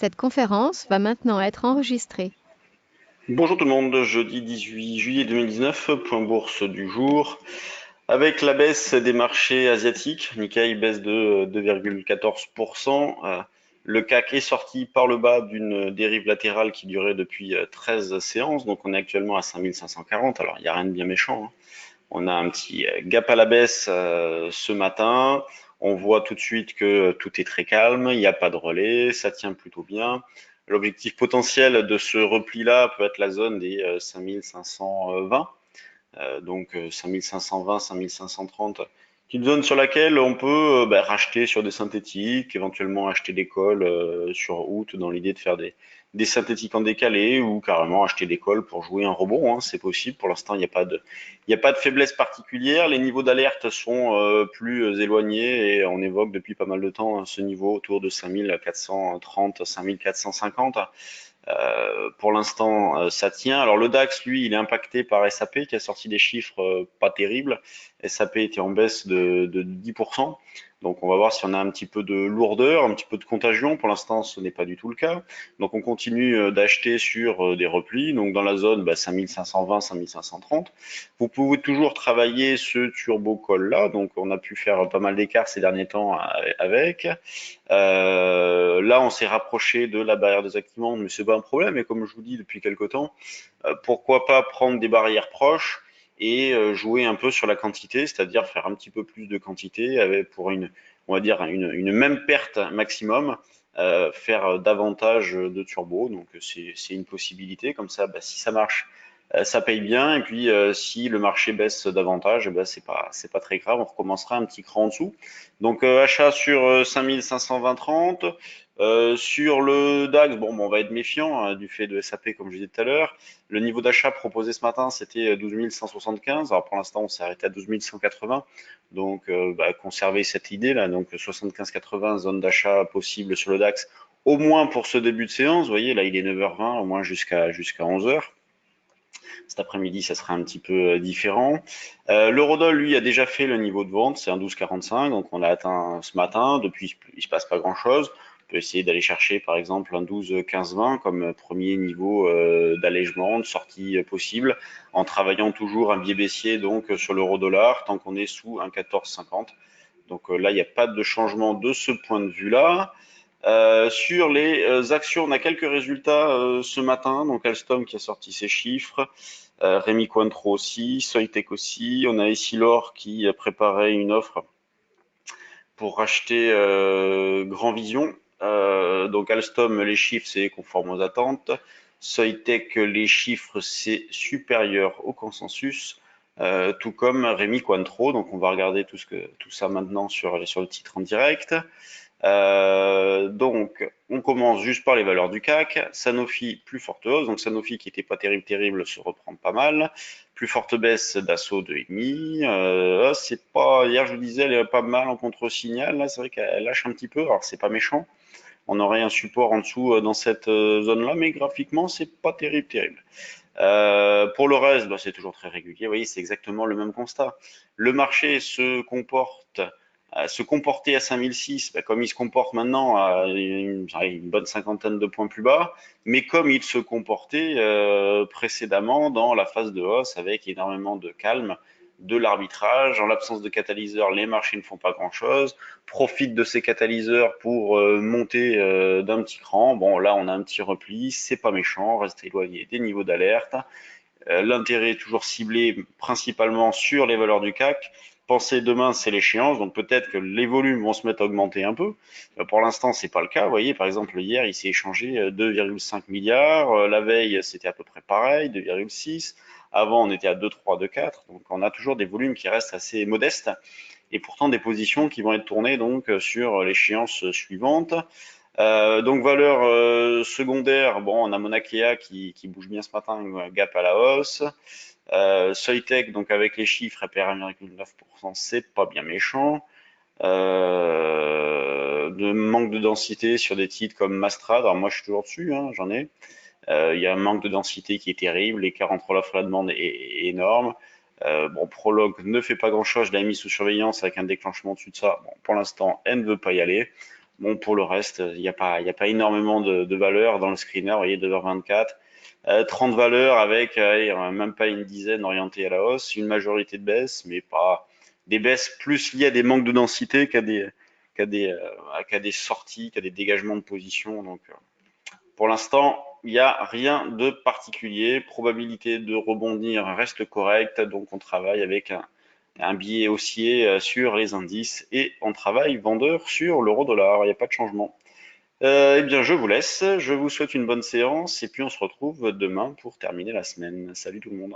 Cette conférence va maintenant être enregistrée. Bonjour tout le monde, jeudi 18 juillet 2019, point bourse du jour. Avec la baisse des marchés asiatiques, Nikkei baisse de 2,14%. Le CAC est sorti par le bas d'une dérive latérale qui durait depuis 13 séances, donc on est actuellement à 5540. Alors il n'y a rien de bien méchant, hein. On a un petit gap à la baisse ce matin. On voit tout de suite que tout est très calme, il n'y a pas de relais, ça tient plutôt bien. L'objectif potentiel de ce repli-là peut être la zone des 5520, donc 5520, 5530, qui est une zone sur laquelle on peut racheter sur des synthétiques, éventuellement acheter des calls sur août dans l'idée de faire des synthétiques en décalé ou carrément acheter des calls pour jouer un rebond, hein, c'est possible. Pour l'instant, il n'y a pas de faiblesse particulière. Les niveaux d'alerte sont plus éloignés et on évoque depuis pas mal de temps ce niveau autour de 5430, 5450. Pour l'instant, ça tient. Alors le DAX, lui, il est impacté par SAP qui a sorti des chiffres pas terribles. SAP était en baisse de 10%. Donc on va voir si on a un petit peu de lourdeur, un petit peu de contagion. Pour l'instant, ce n'est pas du tout le cas. Donc on continue d'acheter sur des replis. Donc dans la zone 5520, 5530. Vous pouvez toujours travailler ce turbo call là. Donc on a pu faire pas mal d'écarts ces derniers temps avec. Là, on s'est rapproché de la barrière des activants, mais c'est pas un problème. Et comme je vous dis depuis quelque temps, pourquoi pas prendre des barrières proches et jouer un peu sur la quantité, c'est-à-dire faire un petit peu plus de quantité avec pour on va dire une même perte maximum, faire davantage de turbo. Donc c'est une possibilité. Comme ça, si ça marche, ça paye bien. Et puis si le marché baisse davantage, c'est pas très grave. On recommencera un petit cran en dessous. Donc achat sur 5520-30. Sur le DAX, bon, on va être méfiant hein, du fait de SAP comme je disais tout à l'heure. Le niveau d'achat proposé ce matin, c'était 12 175. Alors pour l'instant, on s'est arrêté à 12 180. Donc conserver cette idée là. Donc 75-80 zone d'achat possible sur le DAX, au moins pour ce début de séance. Vous voyez là, il est 9h20, au moins jusqu'à 11h. Cet après-midi, ça sera un petit peu différent. L'eurodoll, lui, a déjà fait le niveau de vente, c'est un 12,45, donc on l'a atteint ce matin. Depuis, il se passe pas grand-chose. On peut essayer d'aller chercher, par exemple, un 12,15-20 comme premier niveau d'allègement, de sortie possible, en travaillant toujours un biais baissier donc sur l'euro-dollar, tant qu'on est sous un 14,50. Donc là, il n'y a pas de changement de ce point de vue-là. Sur les actions, on a quelques résultats ce matin. Donc Alstom qui a sorti ses chiffres, Rémi Cointreau aussi, Soitec aussi. On a Essilor qui préparait une offre pour racheter Grand Vision. Donc Alstom, les chiffres, c'est conforme aux attentes. Soitec, les chiffres, c'est supérieur au consensus. Tout comme Rémi Cointreau. Donc on va regarder tout ça maintenant sur le titre en direct. Donc, on commence juste par les valeurs du CAC. Sanofi, plus forte hausse. Donc, Sanofi, qui n'était pas terrible, se reprend pas mal. Plus forte baisse d'Assaut 2,5. C'est pas, hier, je vous disais, elle est pas mal en contre-signal. Là, c'est vrai qu'elle lâche un petit peu. Alors, c'est pas méchant. On aurait un support en dessous dans cette zone-là, mais graphiquement, c'est pas terrible. Pour le reste, c'est toujours très régulier. Vous voyez, c'est exactement le même constat. Le marché se comporter à 5006, comme il se comporte maintenant à une bonne cinquantaine de points plus bas, mais comme il se comportait précédemment dans la phase de hausse avec énormément de calme, de l'arbitrage. En l'absence de catalyseurs, les marchés ne font pas grand-chose, profitent de ces catalyseurs pour monter d'un petit cran. Bon, là, on a un petit repli, c'est pas méchant, reste éloigné des niveaux d'alerte. L'intérêt est toujours ciblé principalement sur les valeurs du CAC. Pensez demain, c'est l'échéance, donc peut-être que les volumes vont se mettre à augmenter un peu. Pour l'instant, c'est pas le cas. Vous voyez, par exemple, hier, il s'est échangé 2,5 milliards. La veille, c'était à peu près pareil, 2,6. Avant, on était à 2,3, 2,4. Donc, on a toujours des volumes qui restent assez modestes et pourtant des positions qui vont être tournées donc sur l'échéance suivante. Donc valeur secondaire, bon, on a Monakea qui bouge bien ce matin, gap à la hausse. Soitec, donc avec les chiffres, elle perd 1,9%, c'est pas bien méchant. De manque de densité sur des titres comme Mastrad, alors moi je suis toujours dessus, hein, j'en ai. Il y a un manque de densité qui est terrible, l'écart entre l'offre et la demande est énorme. Bon, Prologue ne fait pas grand-chose, je l'ai mis sous surveillance avec un déclenchement au-dessus de ça. Bon, pour l'instant, elle ne veut pas y aller. Bon, pour le reste, il y a pas énormément de valeurs dans le screener. Vous voyez, 2h24. 30 valeurs avec même pas une dizaine orientées à la hausse, une majorité de baisses, mais pas des baisses plus liées à des manques de densité qu'à des sorties, qu'à des dégagements de position. Donc, pour l'instant, il n'y a rien de particulier. Probabilité de rebondir reste correcte, donc on travaille avec un biais haussier sur les indices et on travaille vendeur sur l'euro-dollar. Il n'y a pas de changement. Eh bien, je vous laisse. Je vous souhaite une bonne séance et puis on se retrouve demain pour terminer la semaine. Salut tout le monde.